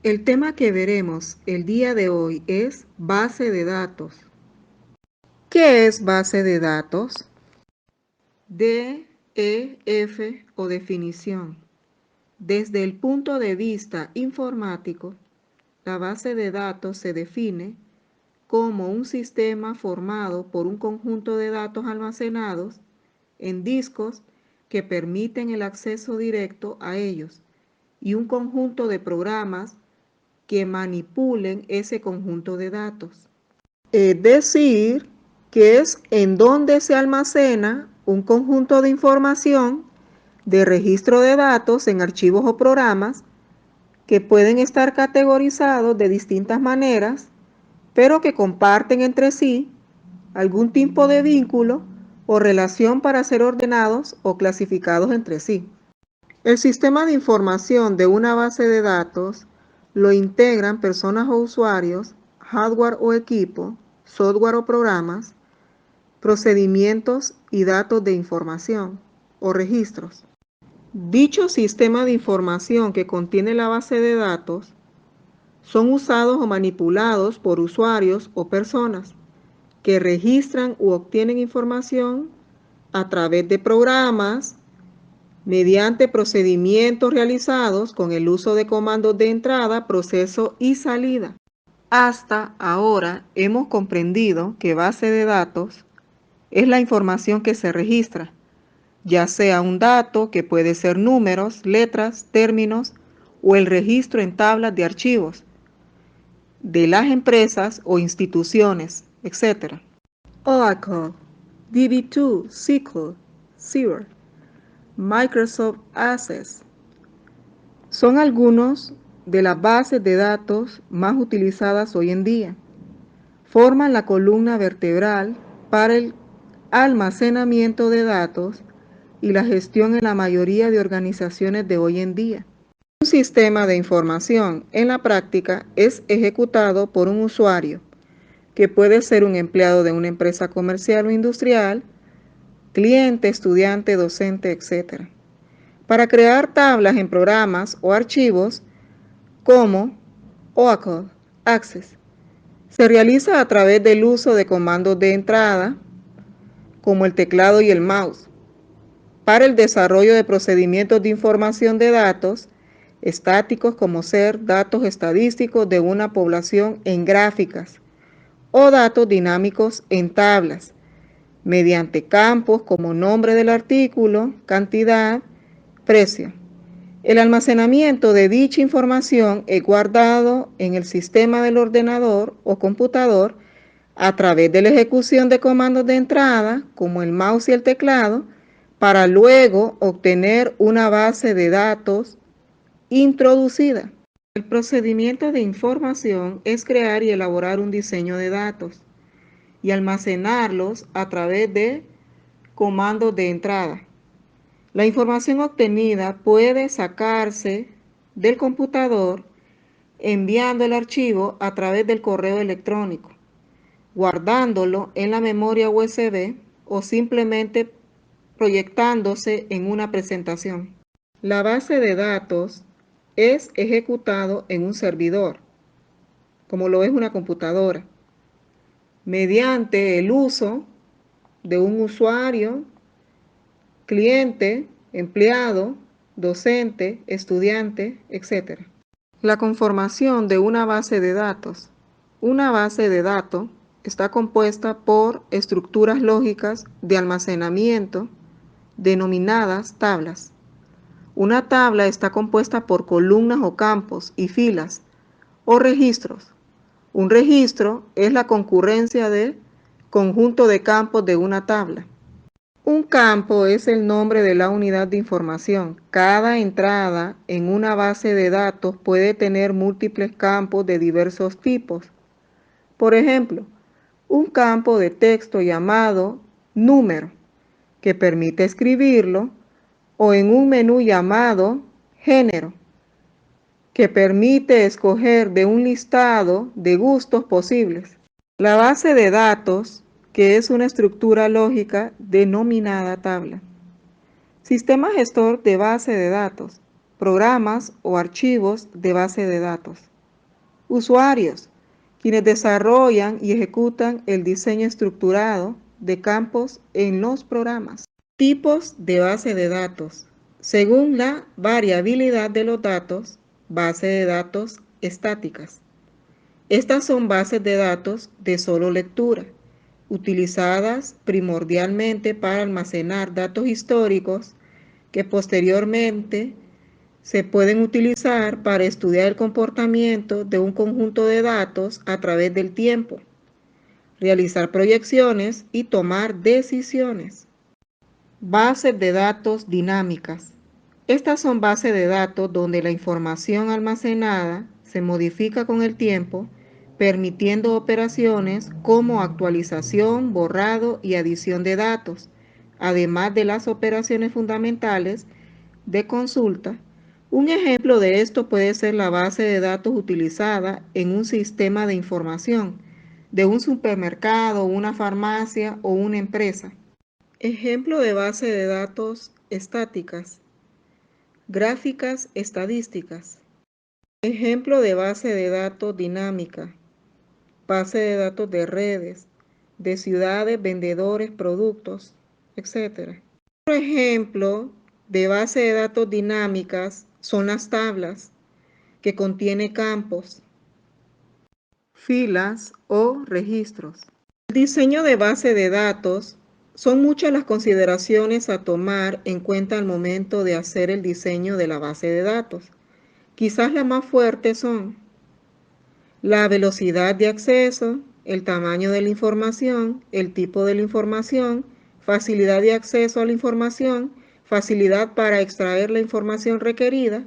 El tema que veremos el día de hoy es base de datos. ¿Qué es base de datos? DEF o definición. Desde el punto de vista informático, la base de datos se define como un sistema formado por un conjunto de datos almacenados en discos que permiten el acceso directo a ellos y un conjunto de programas que manipulen ese conjunto de datos. Es decir, que es en donde se almacena un conjunto de información de registro de datos en archivos o programas que pueden estar categorizados de distintas maneras, pero que comparten entre sí algún tipo de vínculo o relación para ser ordenados o clasificados entre sí. El sistema de información de una base de datos lo integran personas o usuarios, hardware o equipo, software o programas, procedimientos y datos de información o registros. Dicho sistema de información que contiene la base de datos son usados o manipulados por usuarios o personas que registran u obtienen información a través de programas, mediante procedimientos realizados con el uso de comandos de entrada, proceso y salida. Hasta ahora hemos comprendido que base de datos es la información que se registra, ya sea un dato que puede ser números, letras, términos o el registro en tablas de archivos de las empresas o instituciones, etc. Oracle, DB2, SQL, Xero, Microsoft Access son algunos de las bases de datos más utilizadas hoy en día. Forman la columna vertebral para el almacenamiento de datos y la gestión en la mayoría de organizaciones de hoy en día. Un sistema de información en la práctica es ejecutado por un usuario, que puede ser un empleado de una empresa comercial o industrial, cliente, estudiante, docente, etc. Para crear tablas en programas o archivos como Oracle Access, se realiza a través del uso de comandos de entrada, como el teclado y el mouse. Para el desarrollo de procedimientos de información de datos estáticos, como ser datos estadísticos de una población en gráficas o datos dinámicos en tablas, mediante campos como nombre del artículo, cantidad, precio. El almacenamiento de dicha información es guardado en el sistema del ordenador o computador a través de la ejecución de comandos de entrada, como el mouse y el teclado, para luego obtener una base de datos introducida. El procedimiento de información es crear y elaborar un diseño de datos y almacenarlos a través de comandos de entrada. La información obtenida puede sacarse del computador enviando el archivo a través del correo electrónico, guardándolo en la memoria USB o simplemente proyectándose en una presentación. La base de datos es ejecutado en un servidor, como lo es una computadora, mediante el uso de un usuario, cliente, empleado, docente, estudiante, etc. La conformación de una base de datos. Una base de datos está compuesta por estructuras lógicas de almacenamiento denominadas tablas. Una tabla está compuesta por columnas o campos y filas o registros. Un registro es la concurrencia del conjunto de campos de una tabla. Un campo es el nombre de la unidad de información. Cada entrada en una base de datos puede tener múltiples campos de diversos tipos. Por ejemplo, un campo de texto llamado número, que permite escribirlo, o en un menú llamado género, que permite escoger de un listado de gustos posibles. La base de datos, que es una estructura lógica denominada tabla. Sistema gestor de base de datos. programas o archivos de base de datos. Usuarios, quienes desarrollan y ejecutan el diseño estructurado de campos en los programas. Tipos de base de datos. Según la variabilidad de los datos, base de datos estáticas. Estas son bases de datos de solo lectura, utilizadas primordialmente para almacenar datos históricos que posteriormente se pueden utilizar para estudiar el comportamiento de un conjunto de datos a través del tiempo, realizar proyecciones y tomar decisiones. Bases de datos dinámicas. Estas son bases de datos donde la información almacenada se modifica con el tiempo, permitiendo operaciones como actualización, borrado y adición de datos, además de las operaciones fundamentales de consulta. Un ejemplo de esto puede ser la base de datos utilizada en un sistema de información de un supermercado, una farmacia o una empresa. Ejemplo de base de datos estáticas. Gráficas estadísticas. Ejemplo de base de datos dinámica. Base de datos de redes, de ciudades, vendedores, productos, etc. Otro ejemplo de base de datos dinámicas son las tablas, que contiene campos, filas o registros. El diseño de base de datos son muchas las consideraciones a tomar en cuenta al momento de hacer el diseño de la base de datos. Quizás las más fuertes son la velocidad de acceso, el tamaño de la información, el tipo de la información, facilidad de acceso a la información, facilidad para extraer la información requerida,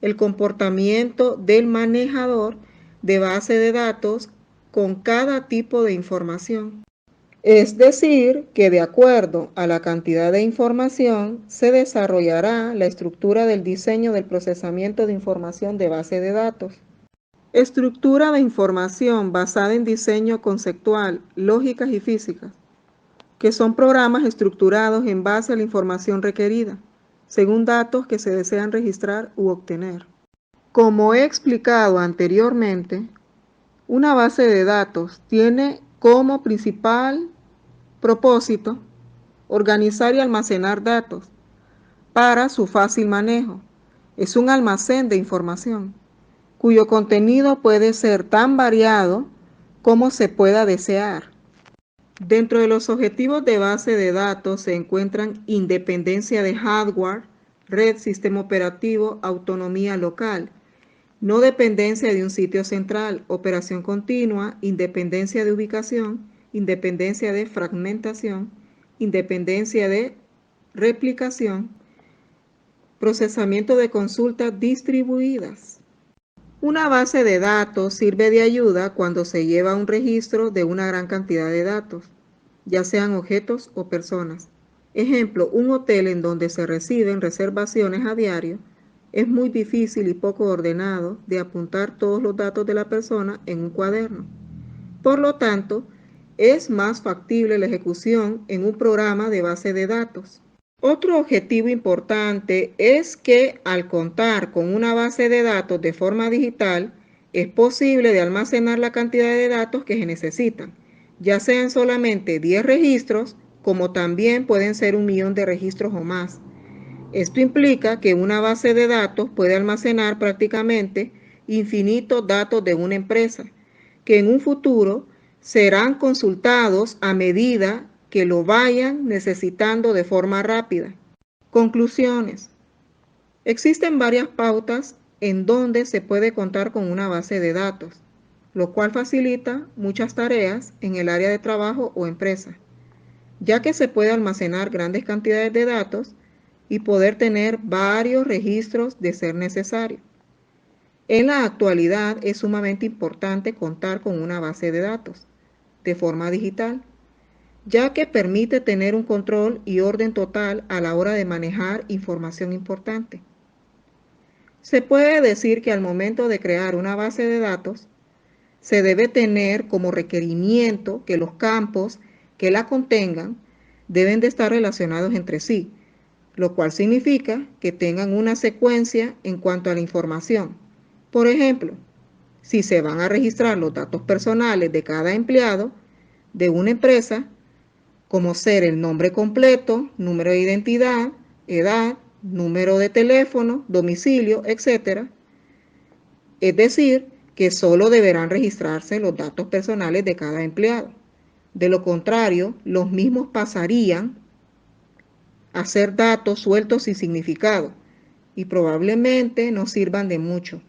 el comportamiento del manejador de base de datos con cada tipo de información. Es decir, que de acuerdo a la cantidad de información se desarrollará la estructura del diseño del procesamiento de información de base de datos. Estructura de información basada en diseño conceptual, lógicas y físicas, que son programas estructurados en base a la información requerida, según datos que se desean registrar u obtener. Como he explicado anteriormente, una base de datos tiene como principal propósito organizar y almacenar datos para su fácil manejo. Es un almacén de información, cuyo contenido puede ser tan variado como se pueda desear. Dentro de los objetivos de base de datos se encuentran independencia de hardware, red, sistema operativo, autonomía local, no dependencia de un sitio central, operación continua, independencia de ubicación, independencia de fragmentación, independencia de replicación, procesamiento de consultas distribuidas. Una base de datos sirve de ayuda cuando se lleva un registro de una gran cantidad de datos, ya sean objetos o personas. Ejemplo, un hotel en donde se reciben reservaciones a diario, es muy difícil y poco ordenado de apuntar todos los datos de la persona en un cuaderno. Por lo tanto, es más factible la ejecución en un programa de base de datos. Otro objetivo importante es que al contar con una base de datos de forma digital, es posible de almacenar la cantidad de datos que se necesitan, ya sean solamente 10 registros, como también pueden ser 1.000.000 de registros o más. Esto implica que una base de datos puede almacenar prácticamente infinitos datos de una empresa, que en un futuro serán consultados a medida que lo vayan necesitando de forma rápida. Conclusiones. Existen varias pautas en donde se puede contar con una base de datos, lo cual facilita muchas tareas en el área de trabajo o empresa, ya que se puede almacenar grandes cantidades de datos y poder tener varios registros de ser necesario. En la actualidad es sumamente importante contar con una base de datos de forma digital, ya que permite tener un control y orden total a la hora de manejar información importante. Se puede decir que al momento de crear una base de datos, se debe tener como requerimiento que los campos que la contengan deben de estar relacionados entre sí, lo cual significa que tengan una secuencia en cuanto a la información. Por ejemplo, si se van a registrar los datos personales de cada empleado de una empresa, como ser el nombre completo, número de identidad, edad, número de teléfono, domicilio, etc. Es decir, que solo deberán registrarse los datos personales de cada empleado. De lo contrario, los mismos pasarían a ser datos sueltos sin significado y probablemente no sirvan de mucho.